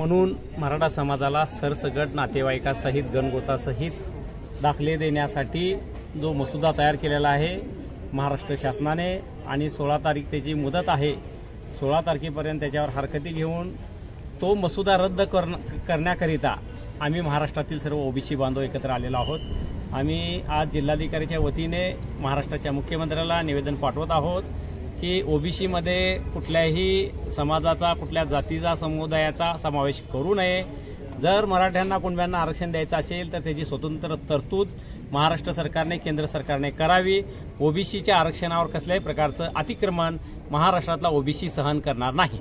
म्हणून मराठा समाजाला सरसकट नातेवाईकासहित गणगोतासहित दाखले देण्यासाठी जो मसुदा तयार केलेला आहे महाराष्ट्र शासनाने आणि 16 तारीख त्याची मुदत आहे, 16 तारखेपर्यंत त्याच्यावर हरकती घेऊन तो मसुदा रद्द करण्याकरिता आम्ही महाराष्ट्रातील सर्व ओबीसी बांधव एकत्र आलेलो आहोत। आम्ही आज जिल्हाधिकारीच्या वतीने महाराष्ट्राच्या मुख्यमंत्र्याला निवेदन पाठवत आहोत की ओबीसीमध्ये कुठल्याही समाजाचा, कुठल्या जातीचा, समुदायाचा समावेश करू नये। जर मराठ्यांना, कुणब्यांना आरक्षण द्यायचं असेल तर त्याची स्वतंत्र तरतूद महाराष्ट्र सरकारने, केंद्र सरकारने करावी। ओबीसीच्या आरक्षणावर कसल्याही प्रकारचं अतिक्रमण महाराष्ट्रातला ओबीसी सहन करणार नाही।